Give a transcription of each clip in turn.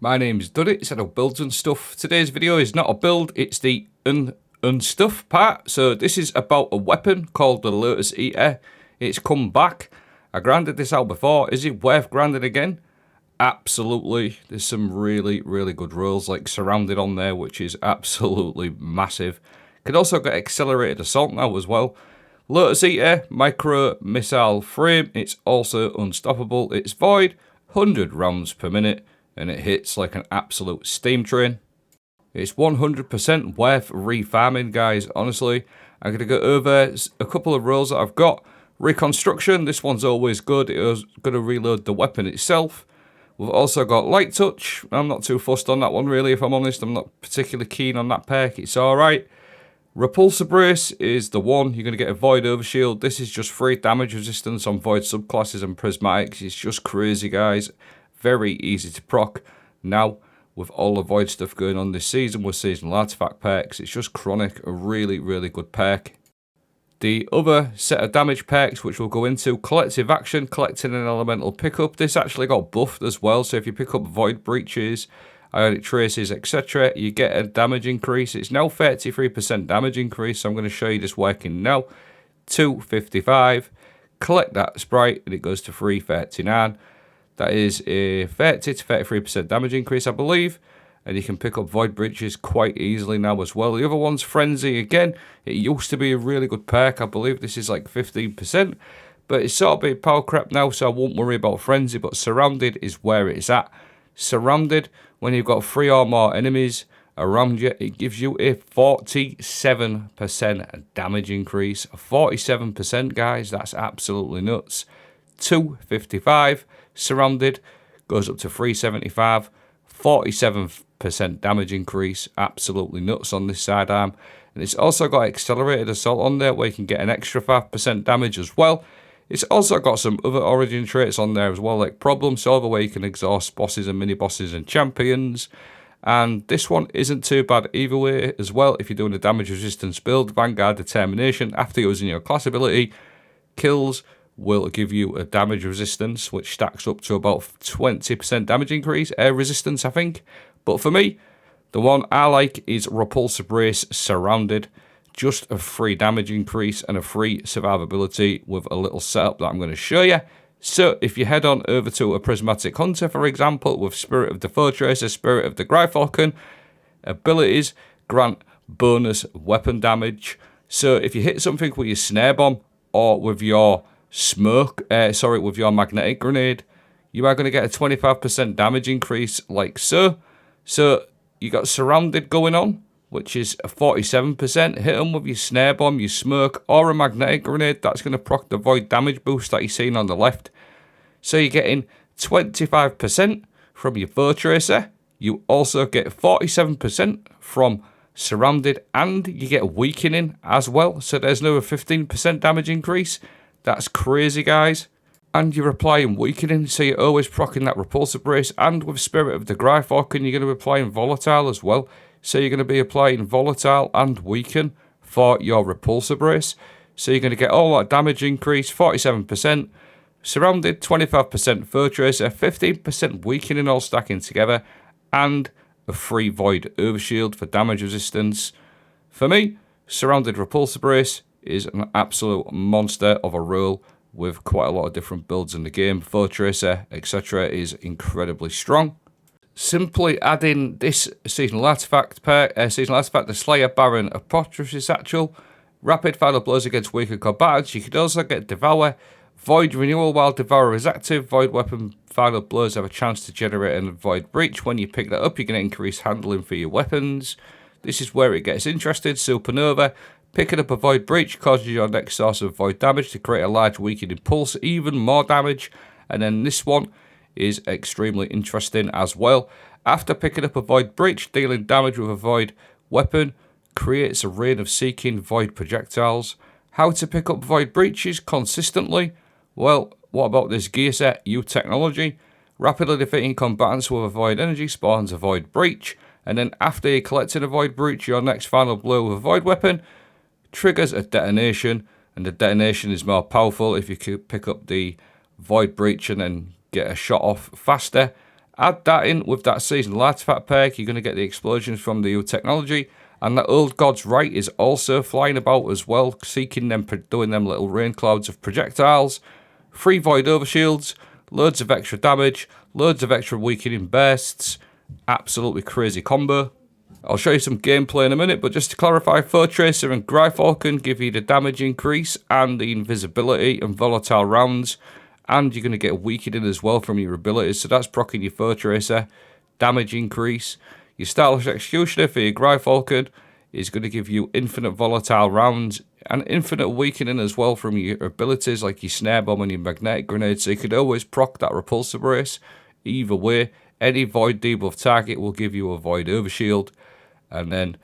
My name's Duddy, it's Adult Builds and Stuff. Today's video is not a build, it's the unstuff part. So this is about a weapon called the Lotus-Eater. It's come back. I grinded this out before. Is it worth grinding again? Absolutely. There's some really good rolls like surrounded on there, which is absolutely massive. Could also get accelerated assault now as well. Lotus-Eater, micro missile frame. It's also unstoppable. It's void, 100 rounds per minute. And it hits like an absolute steam train. It's 100% worth refarming, guys, honestly. I'm going to go over a couple of rolls that I've got. Reconstruction, this one's always good. It's going to reload the weapon itself. We've also got Light Touch. I'm not too fussed on that one, really, if I'm honest. I'm not particularly keen on that perk. It's alright. Repulsor Brace is the one. You're going to get a Void Overshield. This is just free damage resistance on Void subclasses and Prismatics. It's just crazy, guys. Very easy to proc. Now, with all the Void stuff going on this season with seasonal artifact perks, it's just chronic, a really good perk. The other set of damage perks, which we'll go into, collective action, collecting an elemental pickup. This actually got buffed as well, so if you pick up Void Breaches, Ionic Traces, etc., you get a damage increase. It's now 33% damage increase, so I'm going to show you this working now. 255. Collect that sprite, and it goes to 339. That is a 30 to 33% damage increase, I believe. And you can pick up Void Breaches quite easily now as well. The other one's Frenzy again. It used to be a really good perk. I believe this is like 15%. But it's sort of a bit power crap now, so I won't worry about Frenzy. But Surrounded is where it's at. Surrounded, when you've got 3 or more enemies around you, it gives you a 47% damage increase. 47%, guys. That's absolutely nuts. 255. Surrounded goes up to 375, 47% damage increase, absolutely nuts on this sidearm. And it's also got accelerated assault on there where you can get an extra 5% damage as well. It's also got some other origin traits on there as well, like Problem Solver, where you can exhaust bosses and mini bosses and champions. And this one isn't too bad either way as well. If you're doing a damage resistance build, Vanguard Determination, after using your class ability, kills will give you a damage resistance, which stacks up to about 20% damage increase, air resistance, I think. But for me, the one I like is Repulsor Brace Surrounded. Just a free damage increase and a free survivability with a little setup that I'm going to show you. So if you head on over to a Prismatic Hunter, for example, with Spirit of the Foe Tracer, Spirit of the Gryphocon, abilities grant bonus weapon damage. So if you hit something with your Snare Bomb or with your with your magnetic grenade, you are going to get a 25% damage increase like so. So you got Surrounded going on, which is a 47%. Hit them with your Snare Bomb, your smoke, or a magnetic grenade. That's going to proc the Void damage boost that you're seeing on the left. So you're getting 25% from your Foe Tracer. You also get 47% from Surrounded, and you get Weakening as well. So there's another 15% damage increase. That's crazy, guys. And you're applying Weakening, so you're always proccing that Repulsor Brace. And with Spirit of the Gryphocon, you're going to be applying Volatile as well. So you're going to be applying Volatile and Weaken for your Repulsor Brace. So you're going to get all that damage increase, 47%. Surrounded, 25% Foe Tracer, 15% Weakening all stacking together. And a free Void Overshield for damage resistance. For me, Surrounded Repulsor Brace is an absolute monster of a roll with quite a lot of different builds in the game. Foe Tracer, etc. is incredibly strong. Simply adding this seasonal artifact perk, the Slayer Baron Apotheosis Satchel, rapid final blows against weaker combatants. You could also get Devour, Void Renewal while Devour is active. Void weapon final blows have a chance to generate a Void Breach. When you pick that up, you're going to increase handling for your weapons. This is where it gets interesting. Supernova. Picking up a Void Breach causes your next source of Void damage to create a large weakening pulse, even more damage. And then this one is extremely interesting as well. After picking up a Void Breach, dealing damage with a Void weapon creates a rain of seeking Void projectiles. How to pick up Void Breaches consistently? Well, what about this gear set? U Technology. Rapidly defeating combatants with a Void energy spawns a Void Breach. And then after you collected a Void Breach, your next final blow with a Void weapon triggers a detonation, and the detonation is more powerful if you could pick up the Void Breach and then get a shot off faster. Add that in with that seasonal artifact perk, you're going to get the explosions from the new technology. And that Old God's Right is also flying about as well, seeking them, doing them little rain clouds of projectiles. 3 void overshields, loads of extra damage, loads of extra weakening bursts. Absolutely crazy combo. I'll show you some gameplay in a minute, but just to clarify, Foe Tracer and Gryphorcan give you the damage increase and the invisibility and volatile rounds. And you're going to get weakening as well from your abilities. So that's proccing your Foe Tracer, damage increase. Your Stylish Executioner for your Gryphorcan is going to give you infinite volatile rounds and infinite weakening as well from your abilities like your Snare Bomb and your Magnetic Grenade. So you could always proc that Repulsor Brace. Either way, any Void debuff target will give you a Void Overshield. And then,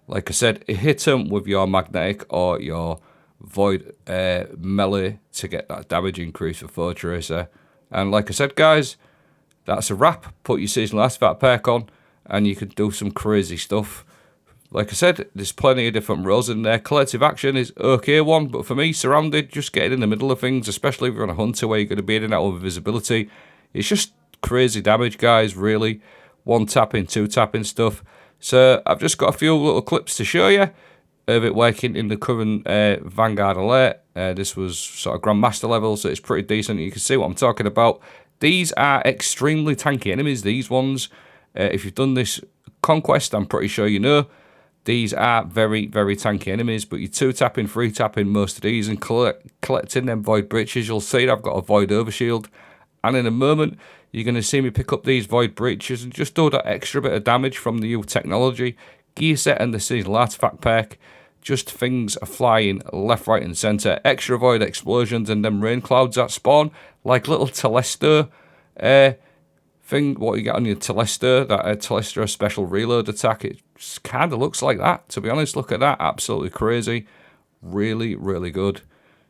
like I said, hit them with your Magnetic or your Void melee to get that damage increase for Foe Tracer. And like I said, guys, that's a wrap. Put your seasonal artifact perk on and you can do some crazy stuff. Like I said, there's plenty of different roles in there. Collective Action is okay one, but for me, Surrounded, just getting in the middle of things, especially if you're on a hunter where you're going to be in and out of visibility, it's just crazy damage, guys, really. 1 tapping, 2 tapping stuff. So I've just got a few little clips to show you of it working in the current Vanguard Alert. This was sort of Grandmaster level, so it's pretty decent. You can see what I'm talking about. These are extremely tanky enemies, these ones. If you've done this Conquest, I'm pretty sure you know. These are very, very tanky enemies, but you're 2 tapping, 3 tapping most of these and collecting them Void Breaches. You'll see I've got a Void Overshield. And in a moment, you're going to see me pick up these Void Breaches and just do that extra bit of damage from the new technology. Gear set and the seasonal artifact perk. Just things are flying left, right and centre. Extra Void Explosions and them rain clouds that spawn. Like little Telesto thing, what you get on your Telesto, that Telesto special reload attack, it kind of looks like that, to be honest. Look at that, absolutely crazy. Really, really good.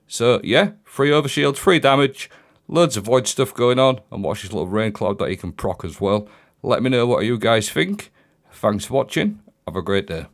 So, yeah, 3 overshields, 3 damage, loads of void stuff going on, and watch this little rain cloud that you can proc as well. Let me know what you guys think. Thanks for watching. Have a great day.